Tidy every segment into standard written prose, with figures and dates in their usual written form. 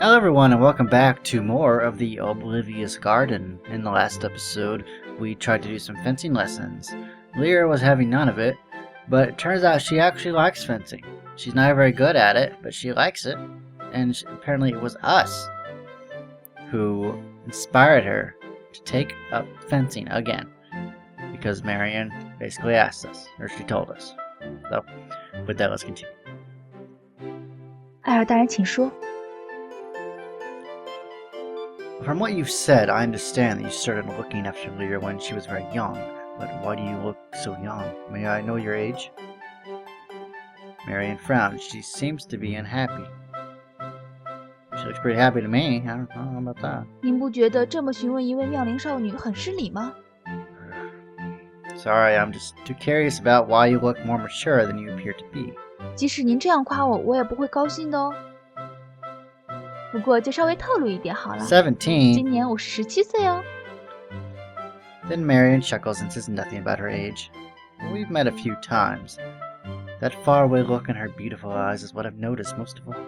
Hello everyone and welcome back to more of the Oblivious Garden. In the last episode, we tried to do some fencing lessons. Leah was having none of it, but it turns out she actually likes fencing. She's not very good at it, but she likes it. And apparently it was us who inspired her to take up fencing again. Because Marion basically asked us, or she told us. So, with that, let's continue. 艾尔大人请说。 From what you've said, I understand that you started looking after Leah when she was very young. But why do you look so young? May I know your age? Marion frowned. She seems to be unhappy. She looks pretty happy to me. I don't know about that. 您不觉得这么询问一位妙龄少女很失礼吗？ Sorry, I'm just too curious about why you look more mature than you appear to be. 即使您这样夸我，我也不会高兴的哦。不过就稍微透露一点好了。17. 今年我是17岁哦。 Then Marion chuckles and says nothing about her age. We've met a few times. That faraway look in her beautiful eyes is what I've noticed most of all.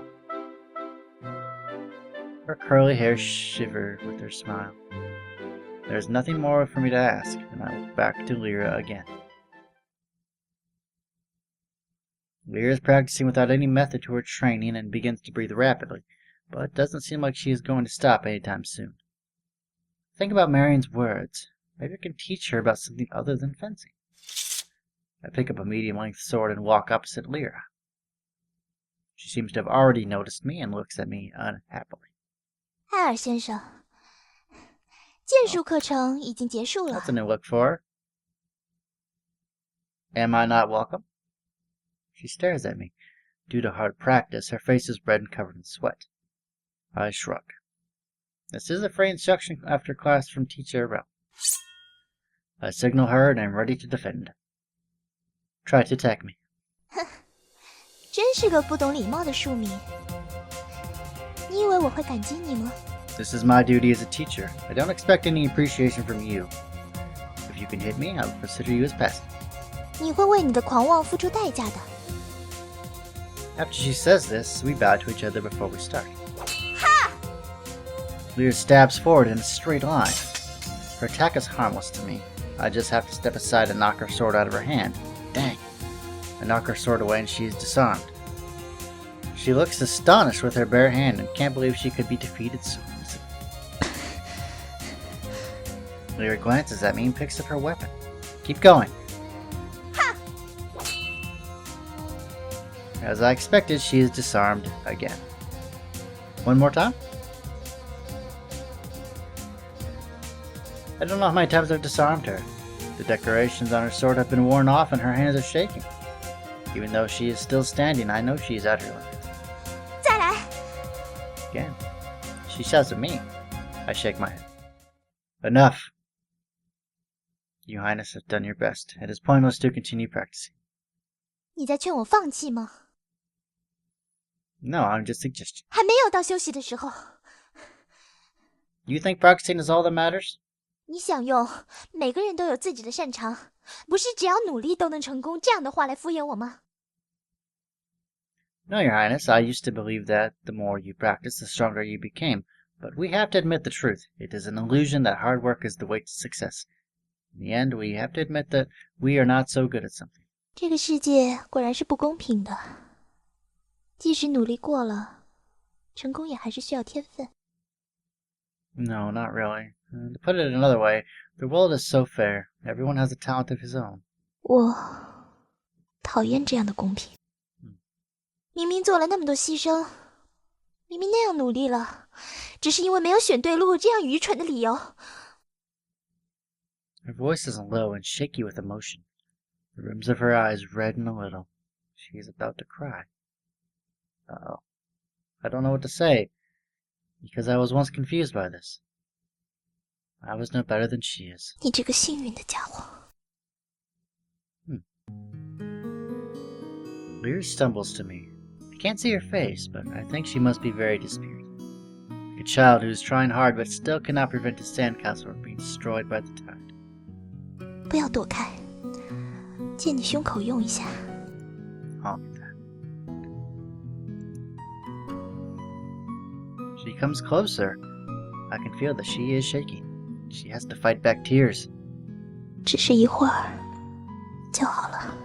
Her curly hair shivered with her smile. There's nothing more for me to ask, and I look back to Leira again. Leira is practicing without any method to her training and begins to breathe rapidly, but it doesn't seem like she is going to stop anytime soon. Think about Marion's words. Maybe I can teach her about something other than fencing. I pick up a medium-length sword and walk opposite Leira. She seems to have already noticed me and looks at me unhappily. 艾尔先生，剑术课程已经结束了。 That's a new look for her. Am I not welcome? She stares at me. Due to hard practice, her face is red and covered in sweat. I shrug. This is a free instruction after class from Treacherous. I signal her and I'm ready to defend. Try to attack me. 真是个不懂礼貌的庶民。你以为我会感激你吗？ This is my duty as a teacher. I don't expect any appreciation from you. If you can hit me, I'll consider you as passing. 你会为你的狂妄付出代价的。 After she says this, we bow to each other before we start. Ha! Leah stabs forward in a straight line. Her attack is harmless to me. I just have to step aside and knock her sword out of her hand. Dang. I knock her sword away and she is disarmed. She looks astonished with her bare hand and can't believe she could be defeated so easily. Leah glances at me and picks up her weapon. Keep going. Ha! As I expected, she is disarmed again. One more time? I don't know how many times I've disarmed her. The decorations on her sword have been worn off and her hands are shaking. Even though she is still standing, I know she is at her limit. 再来。 Again. She shouts at me. I shake my head. Enough. You Highness have done your best. It is pointless to continue practicing. 你在劝我放弃吗？ No, I'm just suggesting. 还没有到休息的时候。 You think practicing is all that matters? 你想用每个人都有自己的擅长，不是只要努力都能成功这样的话来敷衍我吗？ No, Your Highness, I used to believe that the more you practice, the stronger you became. But we have to admit the truth. It is an illusion that hard work is the way to success. In the end, we have to admit that we are not so good at something. 这个世界果然是不公平的，即使努力过了，成功也还是需要天分。 No, not really. To put it another way, the world is so fair. Everyone has a talent of his own. 我讨厌这样的公平。明明做了那么多牺牲，明明那样努力了，只是因为没有选对路这样愚蠢的理由。 Her voice is low and shaky with emotion. The rims of her eyes redden a little. She is about to cry. Uh-oh. I don't know what to say, because I was once confused by this. I was no better than she is. 你这个幸运的家伙。 Leah stumbles to me. I can't see her face, but I think she must be very dispirited. Like a child who is trying hard but still cannot prevent his sandcastle from being destroyed by the tide. 不要躲开，借你胸口用一下。 I'll get that. She comes closer. I can feel that she is shaking. She has to fight back tears. 只是一会儿就好了。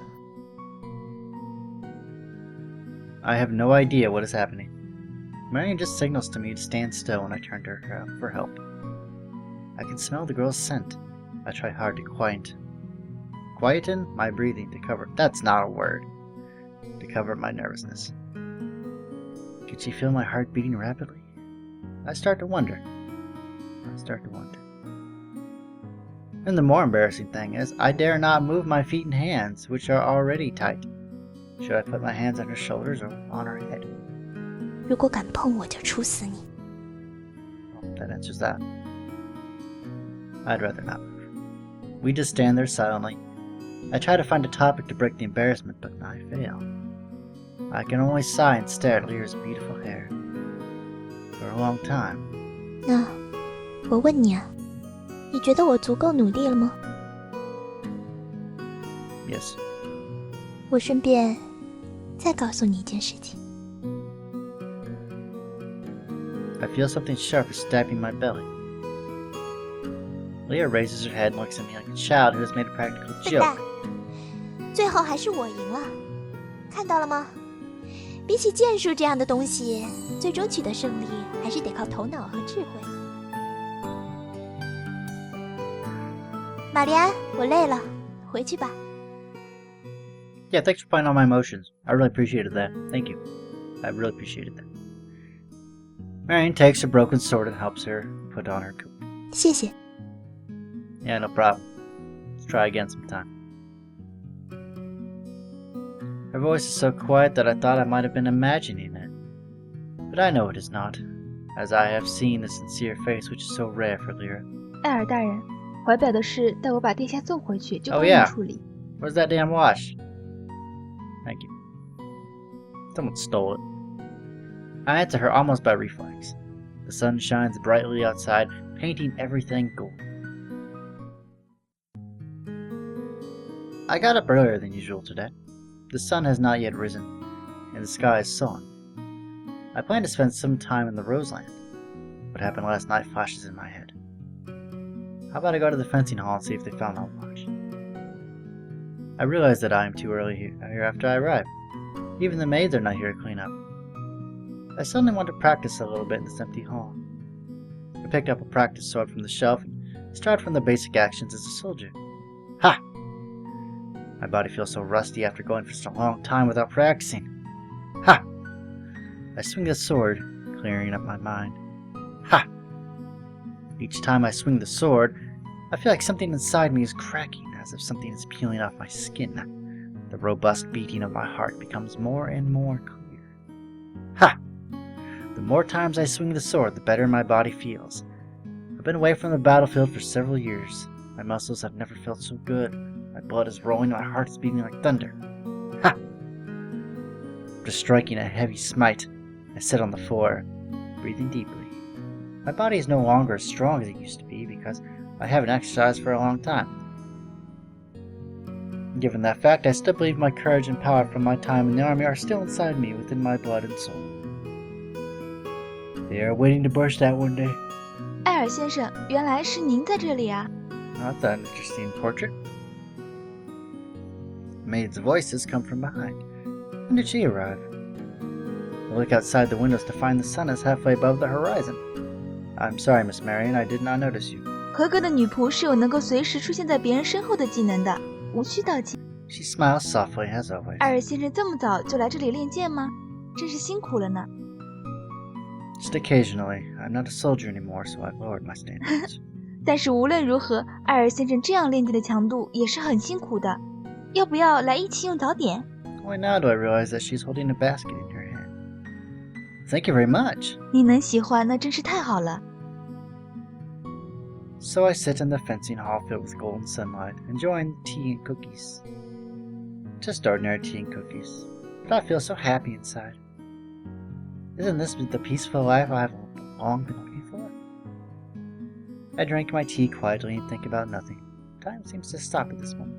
I have no idea what is happening. Marion just signals to me to stand still when I turn to her for help. I can smell the girl's scent. I try hard to quieten my breathing to cover. That's not a word. To cover my nervousness. Can she feel my heart beating rapidly? I start to wonder. And the more embarrassing thing is, I dare not move my feet and hands, which are already tight. Should I put my hands on her shoulders or on her head? 如果敢碰我，就处死你。 Well, that answers that. I'd rather not move. We just stand there silently. I try to find a topic to break the embarrassment, but I fail. I can only sigh and stare at Leah's beautiful hair. For a long time. 那我问你啊，你觉得我足够努力了吗？ Yes. 我顺便再告诉你一件事情。 I feel something sharp is stabbing my belly. Leah raises her head and looks at me like a child who has made a practical 笨 joke. 蛋，最后还是我赢了，看到了吗？比起剑术这样的东西，最终取得胜利还是得靠头脑和智慧。玛丽安，我累了，回去吧。 Yeah, thanks for playing on my emotions. I really appreciated that. Thank you. I really appreciated that. Marion takes her broken sword and helps her put on her coat. 谢谢。 Yeah, no problem. Let's try again sometime. Her voice is so quiet that I thought I might have been imagining it. But I know it is not, as I have seen the sincere face which is so rare for Leira. 艾尔大人，怀表的事待我把殿下送回去就帮 Oh, 您 yeah. 处理。 Where's that damn watch? Thank you. Someone stole it. I answer her almost by reflex. The sun shines brightly outside, painting everything gold. I got up earlier than usual today. The sun has not yet risen, and the sky is sullen. I plan to spend some time in the Roseland. What happened last night flashes in my head. How about I go to the fencing hall and see if they found my watch? I realize that I am too early here after I arrive. Even the maids are not here to clean up. I suddenly want to practice a little bit in this empty hall. I picked up a practice sword from the shelf and started from the basic actions as a soldier. Ha! My body feels so rusty after going for such a long time without practicing. Ha! I swing the sword, clearing up my mind. Ha! Each time I swing the sword, I feel like something inside me is cracking, as if something is peeling off my skin. The robust beating of my heart becomes more and more clear. Ha! The more times I swing the sword, the better my body feels. I've been away from the battlefield for several years. My muscles have never felt so good. My blood is rolling, my heart is beating like thunder. Ha! After striking a heavy smite, I sit on the floor, breathing deeply. My body is no longer as strong as it used to be because I haven't exercised for a long time. Given that fact, I still believe my courage and power from my time in the army are still inside me, within my blood and soul. They are waiting to burst out one day. 艾尔先生，原来是您在这里啊！ That's an interesting portrait. Maids' voices come from behind. When did she arrive? I look outside the windows to find the sun is halfway above the horizon. I'm sorry, Miss Marion, I did not notice you. 合格的女仆是有能够随时出现在别人身后的技能的，无需道歉。 She smiles softly, as always. 艾尔先生这么早就来这里练剑吗？真是辛苦了呢。 Just occasionally. I'm not a soldier anymore, so I've lowered my standards. 但是无论如何，艾尔先生这样练剑的强度也是很辛苦的。要不要来一起用早点？ Only now do I realize that she's holding a basket in her hand. Thank you very much. 你能喜欢，那真是太好了。 So I sit in the fencing hall filled with golden sunlight, enjoying tea and cookies. Just ordinary tea and cookies. But I feel so happy inside. Isn't this the peaceful life I have long been looking for? I drink my tea quietly and think about nothing. Time seems to stop at this moment.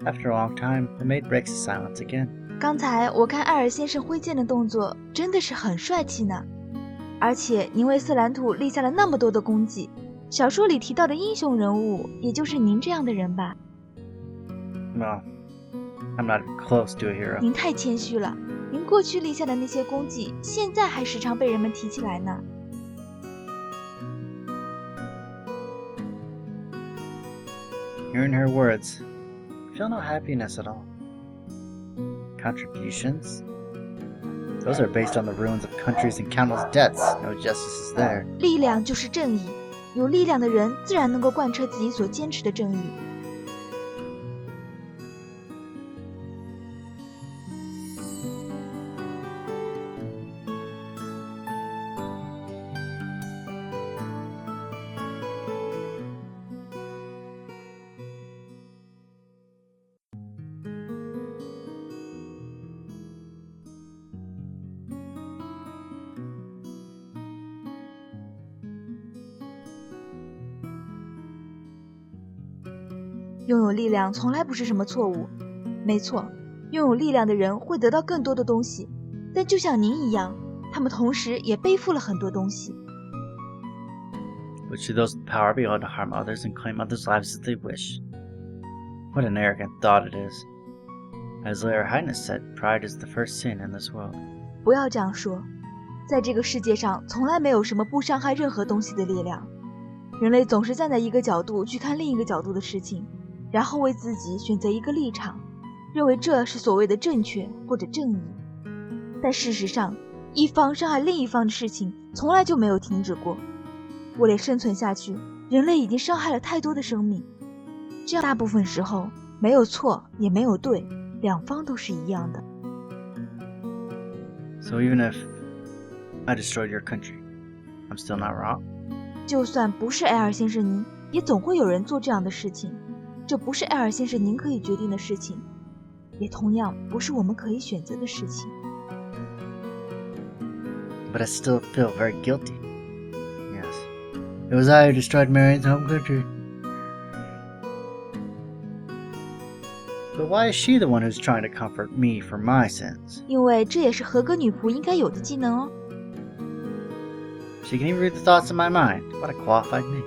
After a long time, the maid breaks the silence again. 刚才我看艾尔先生挥剑的动作真的是很帅气呢。而且您为色兰土立下了那么多的功绩，小说里提到的英雄人物，也就是您这样的人吧？ Well, I'm not close to a hero. 您太谦虚了，您过去立下的那些功绩，现在还时常被人们提起来呢。Hearing her words, I feel no happiness at all. Contributions? Those are based on the ruins of countries and countless debts. No justice is there. 力量就是正义，有力量的人自然能够贯彻自己所坚持的正义。拥有力量从来不是什么错误，没错，拥有力量的人会得到更多的东西，但就像您一样，他们同时也背负了很多东西。 But should those with power be allowed to harm others and claim others' lives as they wish? What an arrogant thought it is. As Leah Highness said, pride is the first sin in this world. 不要这样说，在这个世界上从来没有什么不伤害任何东西的力量。人类总是站在一个角度去看另一个角度的事情，然后为自己选择一个立场，认为这是所谓的正确或者正义。但事实上，一方伤害另一方的事情从来就没有停止过。为了生存下去，人类已经伤害了太多的生命。这样大部分时候没有错也没有对，两方都是一样的。 So even if I destroyed your country, I'm still not wrong? 就算不是埃尔先生您，也总会有人做这样的事情。这不是埃尔先生您可以决定的事情，也同样不是我们可以选择的事情。 But I still feel very guilty. Yes. It was I who destroyed Marion's home country. But why is she the one who's trying to comfort me for my sins? 因为这也是合格女仆应该有的技能哦。 She can even read the thoughts in my mind. What a qualified me.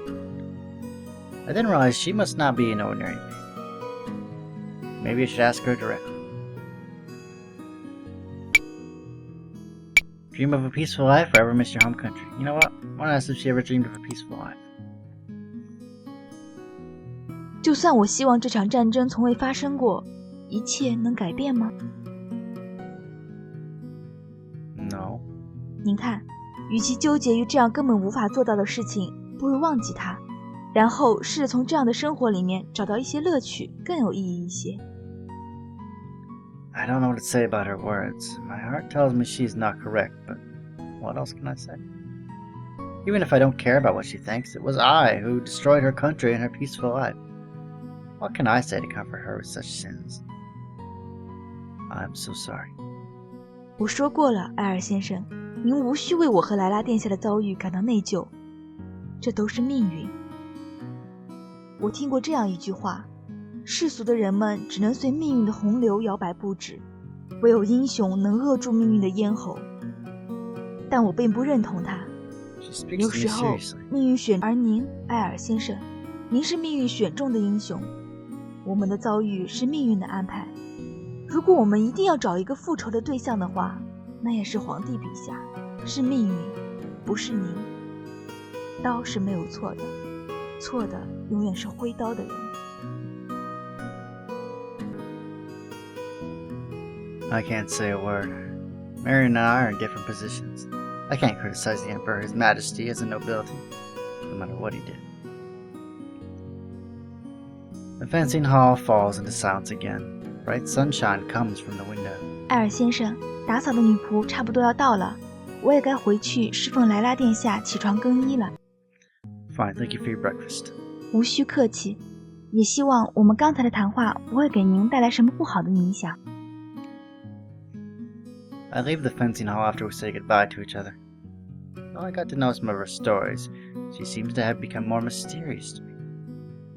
I then realized she must not be an ordinary maid. Maybe I should ask her directly. Dream of a peaceful life or ever miss your home country? You know what? I want to ask if she ever dreamed of a peaceful life. 就算我希望这场战争从未发生过，一切能改变吗？ No. 您看，与其纠结于这样根本无法做到的事情，不如忘记它，然后试着从这样的生活里面找到一些乐趣，更有意义一些。 I don't know what to say about her words. My heart tells me she's not correct, but what else can I say? Even if I don't care about what she thinks, it was I who destroyed her country and her peaceful life. What can I say to comfort her with such sins? I'm so sorry. 我说过了，埃尔先生，您无需为我和莱拉殿下的遭遇感到内疚，这都是命运。我听过这样一句话：世俗的人们只能随命运的洪流摇摆不止，唯有英雄能扼住命运的咽喉。但我并不认同他。有时候，命运选，而您，埃尔先生，您是命运选中的英雄。我们的遭遇是命运的安排。如果我们一定要找一个复仇的对象的话，那也是皇帝笔下，是命运，不是您。刀是没有错的，错的永远是挥刀的人。 I can't say a word. Marion and I are in different positions. I can't criticize the Emperor, His Majesty, as a nobility, no matter what he did. The fencing hall falls into silence again. Bright sunshine comes from the window. 埃尔先生，打扫的女仆差不多要到了，我也该回去侍奉莱拉殿下起床更衣了。Fine, thank you for your breakfast. 无需客气，也希望我们刚才的谈话不会给您带来什么不好的影响。 I leave the fencing hall after we say goodbye to each other. Though I got to know some of her stories, she seems to have become more mysterious to me.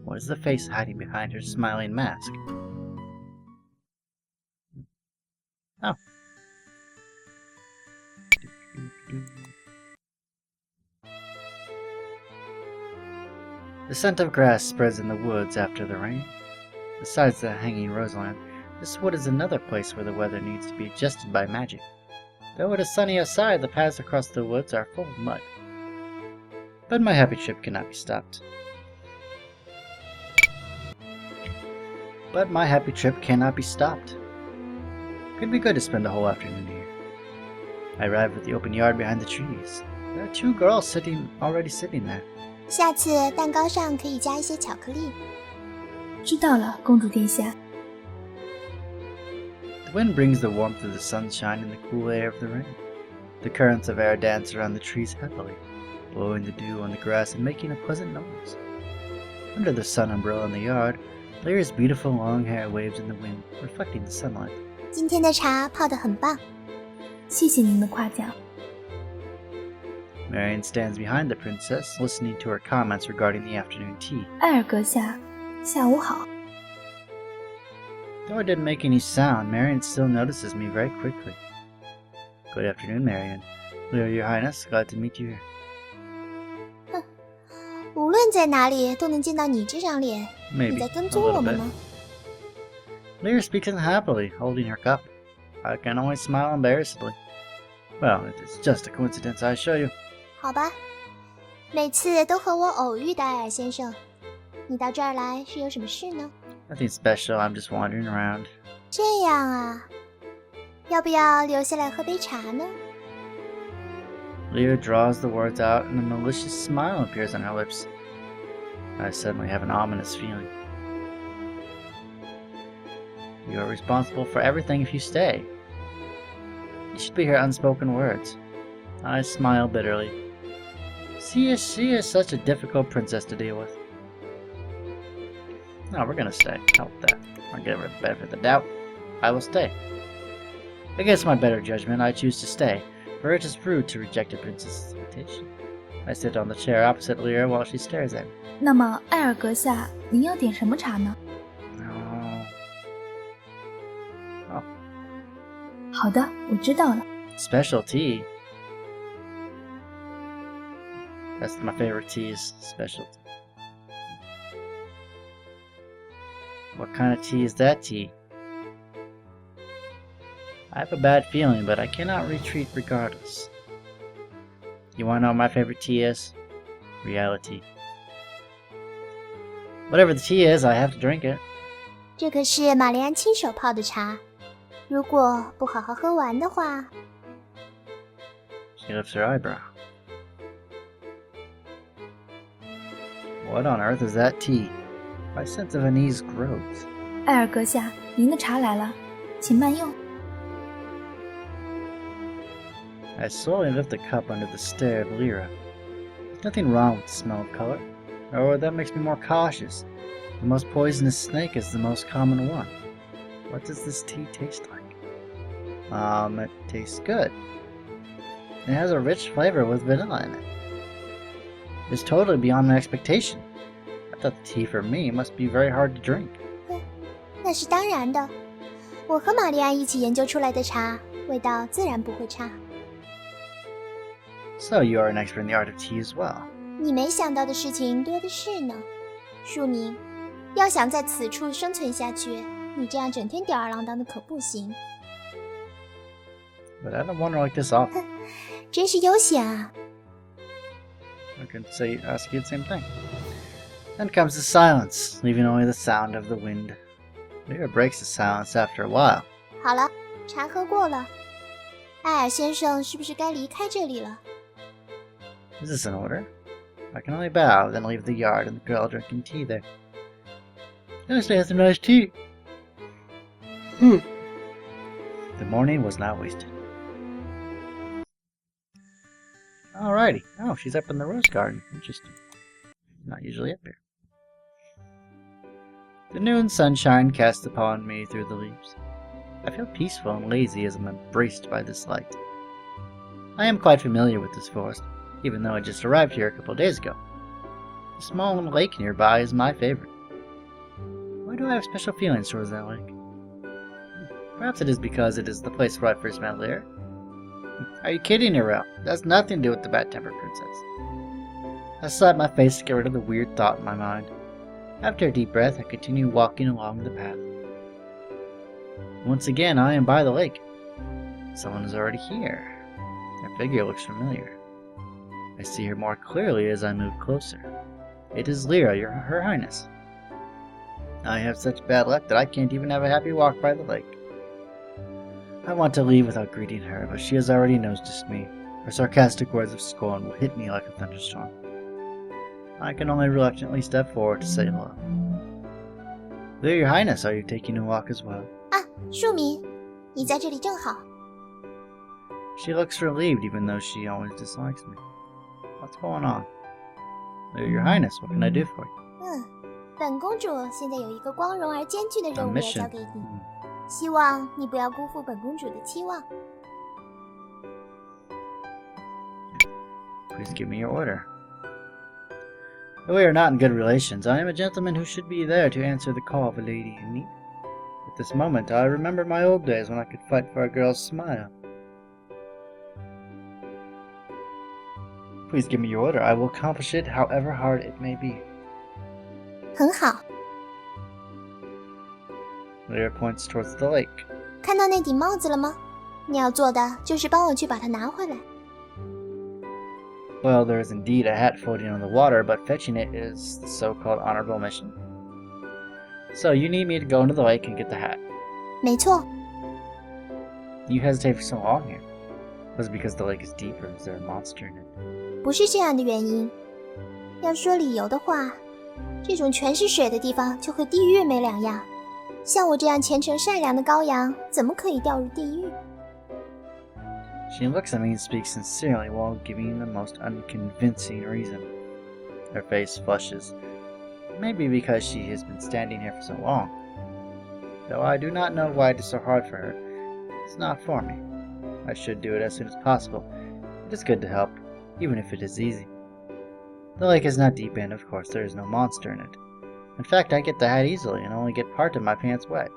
What is the face hiding behind her smiling mask? Oh. The scent of grass spreads in the woods after the rain. Besides the hanging roseland, this wood is another place where the weather needs to be adjusted by magic. Though it is sunny outside, the paths across the woods are full of mud. But my happy trip cannot be stopped. Could be good to spend a whole afternoon here. I arrived at the open yard behind the trees. There are 2 girls already sitting there. 下次蛋糕上可以加一些巧克力。知道了，公主殿下。 The wind brings the warmth of the sunshine and the cool air of the rain. The currents of air dance around the trees happily, blowing the dew on the grass and making a pleasant noise. Under the sun umbrella in the yard, Leira's beautiful long hair waves in the wind, reflecting the sunlight. 今天的茶泡得很棒。谢谢您的夸奖。 Marion stands behind the princess, listening to her comments regarding the afternoon tea. 艾尔阁下，下午好。 Though I didn't make any sound, Marion still notices me very quickly. Good afternoon, Marion. Leah, Your Highness, glad to meet you here. 无论在哪里都能见到你这张脸。 Maybe 你在跟 a 踪我 little 们 bit. 吗？ Leah speaks unhappily, holding her cup. I can only smile embarrassedly. Well, it is just a coincidence, I assure you. 好吧，每次都和我偶遇的艾尔先生，你到这儿来是有什么事呢？ Nothing special, I'm just wandering around. 这样啊，要不要留下来喝杯茶呢？ Leah draws the words out and a malicious smile appears on her lips. I suddenly have an ominous feeling. You are responsible for everything if you stay. You should be her unspoken words. I smile bitterly. She is such a difficult princess to deal with. No, we're gonna stay. Hell with that. I'll give her the benefit of the doubt. I will stay. Against my better judgment, I choose to stay, for it is rude to reject a princess's invitation. I sit on the chair opposite Leah while she stares at me. 那么，艾尔阁下，您要点什么茶呢？ Oh, 好的，我知道了。 special tea. That's my favorite tea is special tea. What kind of tea is that tea? I have a bad feeling, but I cannot retreat regardless. You wanna know what my favorite tea is? Reality. Whatever the tea is, I have to drink it. 这可是玛丽安亲手泡的茶，如果不好好喝完的话， She lifts her eyebrow. What on earth is that tea? My sense of unease grows. 艾尔阁下，您的茶来了，请慢用。 I slowly lift the cup under the stare of Leira. There's nothing wrong with the smell of color. Or that makes me more cautious. The most poisonous snake is the most common one. What does this tea taste like? It tastes good. It has a rich flavor with vanilla in it. It's totally beyond my expectation. I thought the tea for me must be very hard to drink. 那是当然的。我和玛丽安一起研究出来的茶，味道自然不会差。 So you are an expert in the art of tea as well. 你没想到的事情多的是呢，庶民。要想在此处生存下去，你这样整天吊儿郎当的可不行。 But I don't wander like this often. 真是悠闲啊！ I could ask you the same thing. Then comes the silence, leaving only the sound of the wind. Leah breaks the silence after a while. 好了，茶喝过了，艾尔先生是不是该离开这里了？ Is this an order? I can only bow, then leave the yard and the girl drinking tea there. Yes, they have some nice tea. The morning was not wasted. Alrighty. Oh, she's up in the rose garden. Interesting. Not usually up here. The noon sunshine casts upon me through the leaves. I feel peaceful and lazy as I'm embraced by this light. I am quite familiar with this forest, even though I just arrived here a couple of days ago. The small lake nearby is my favorite. Why do I have special feelings towards that lake? Perhaps it is because it is the place where I first met Leah. Are you kidding, Narelle? That has nothing to do with the bad-tempered princess. I slapped my face to get rid of the weird thought in my mind. After a deep breath, I continued walking along the path. Once again, I am by the lake. Someone is already here. Her figure looks familiar. I see her more clearly as I move closer. It is Leira, Her Highness. I have such bad luck that I can't even have a happy walk by the lake. I want to leave without greeting her, but she has already noticed me. Her sarcastic words of scorn will hit me like a thunderstorm. I can only reluctantly step forward to say hello. Leah, Your Highness, are you taking a walk as well? 啊，庶民，你在这里正好。 She looks relieved even though she always dislikes me. What's going on? Leah, Your Highness, what can I do for you? 本公主现在有一个光荣而艰巨的 A 任务要 mission. 交给你，希望你不要辜负本公主的期望。 Please give me your order. Though we are not in good relations, I am a gentleman who should be there to answer the call of a lady in need. At this moment, I remember my old days when I could fight for a girl's smile. Please give me your order. I will accomplish it however hard it may be. 很好， Leah points towards the lake. 看到那顶帽子了吗？你要做的就是帮我去把它拿回来。 Well, there is indeed a hat floating on the water, but fetching it is the so-called honorable mission. So you need me to go into the lake and get the hat. 没错， You hesitate for so long here. Was it because the lake is deep, or is there a monster in it? 不是这样的原因。要说理由的话，这种全是水的地方就和地狱没两样。像我这样虔诚善良的羔羊，怎么可以掉入地狱？ She looks at me and speaks sincerely while giving the most unconvincing reason. Her face flushes, maybe because she has been standing here for so long. Though I do not know why it is so hard for her. It's not for me. I should do it as soon as possible. It is good to help, even if it is easy. The lake is not deep and, of course, there is no monster in it. In fact, I get the hat easily and only get part of my pants wet.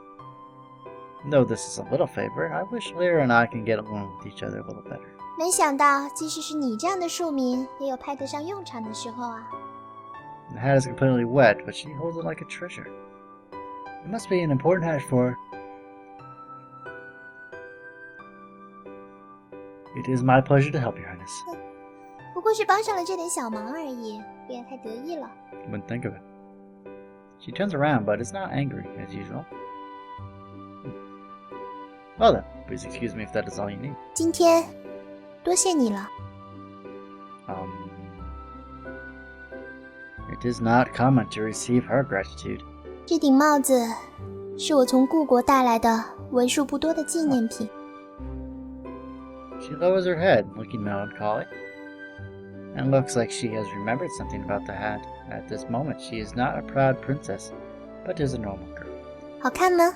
Though this is a little favor, I wish Leira and I can get along with each other a little better. 没想到，即使是你这样的庶民，也有派得上用场的时候啊！ The hat is completely wet, but she holds it like a treasure. It must be an important hat for her. It is my pleasure to help, Your Highness. 不过是帮上了这点小忙而已，不要太得意了。 Wouldn't think of it. She turns around, but is not angry, as usual. Well then, please excuse me if that is all you need. 今天，多谢你了。 It is not common to receive her gratitude. 这顶帽子是我从故国带来的为数不多的纪念品。 She lowers her head, looking melancholy, and looks like she has remembered something about the hat. At this moment, she is not a proud princess, but is a normal girl. 好看吗？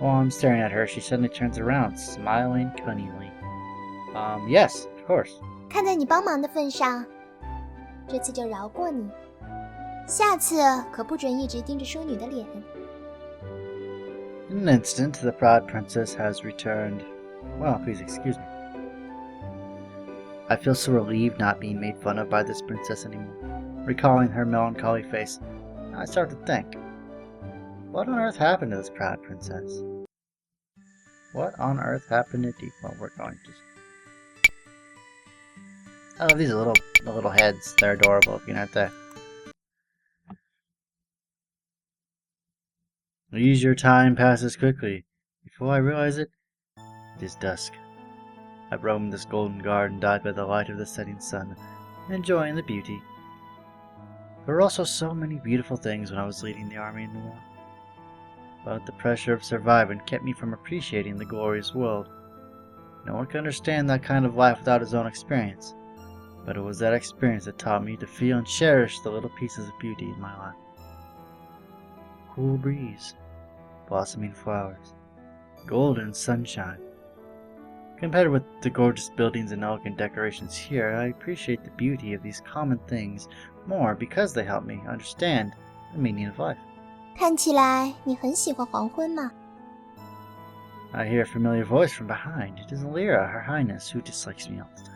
While I'm staring at her, she suddenly turns around, smiling cunningly. Yes, of course. 看在你帮忙的份上，这次就饶过你。下次可不准一直盯着淑女的脸。 In an instant, the proud princess has returned. Well, please excuse me. I feel so relieved not being made fun of by this princess anymore. Recalling her melancholy face, I start to think, what on earth happened to this proud princess? What on earth happened to Deep? Well, we're going to... I love these little heads. They're adorable looking, aren't they? The easier time passes quickly. Before I realize it, it is dusk. I roam this golden garden dyed by the light of the setting sun, enjoying the beauty. There were also so many beautiful things when I was leading the army in the war. But the pressure of surviving kept me from appreciating the glorious world. No one can understand that kind of life without his own experience, but it was that experience that taught me to feel and cherish the little pieces of beauty in my life. Cool breeze, blossoming flowers, golden sunshine. Compared with the gorgeous buildings and elegant decorations here, I appreciate the beauty of these common things more because they help me understand the meaning of life. 看起来你很喜欢黄昏嘛？ I hear a familiar voice from behind. It is Leira, Her Highness, who dislikes me all the time.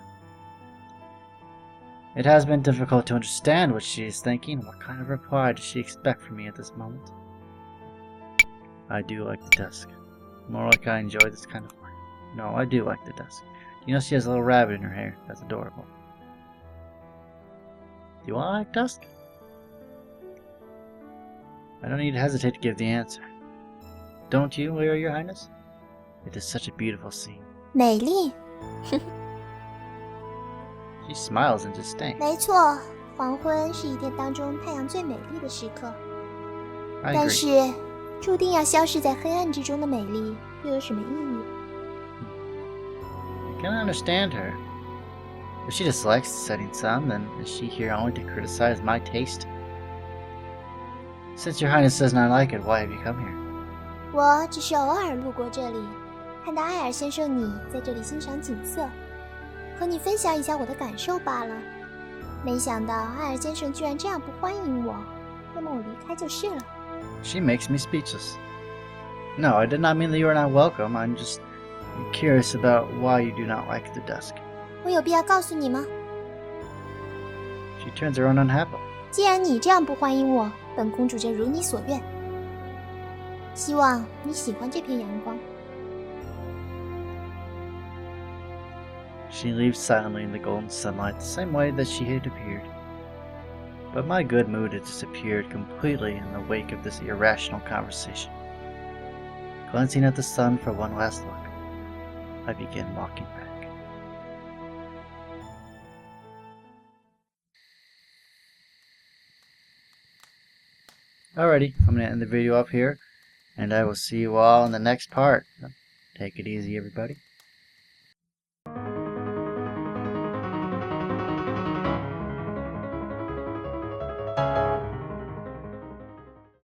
It has been difficult to understand what she is thinking. What kind of reply does she expect from me at this moment? I do like the Dusk. More like I enjoy this kind of work. No, I do like the Dusk. You know she has a little rabbit in her hair. That's adorable. Do I like Dusk? I don't need to hesitate to give the answer. Don't you, Leah, Your Highness? It is such a beautiful scene. 美丽， She smiles in disdain. 没错，黄昏是一天当中太阳最美丽的时刻。 I 但 agree. 是，注定要消失在黑暗之中的美丽，又有什么意义？ I can understand her. If she dislikes the setting sun, then is she here only to criticize my taste? Since Your Highness does not like it, why have you come here? 我只是偶尔路过这里，看到艾尔先生你在这里欣赏景色，和你分享一下我的感受罢了。没想到艾尔先生居然这样不欢迎我，那么我离开就是了。 She makes me speechless. No, I did not mean that you are not welcome. I'm just curious about why you do not like the Dusk. 我有必要告诉你吗？ She turns around unhappily. 既然你这样不欢迎我，本公主就如你所愿。希望你喜欢这片阳光。 She leaves silently in the golden sunlight the same way that she had appeared. But my good mood had disappeared completely in the wake of this irrational conversation. Glancing at the sun for one last look, I began walking back. Alrighty, I'm going to end the video up here, and I will see you all in the next part. Take it easy, everybody.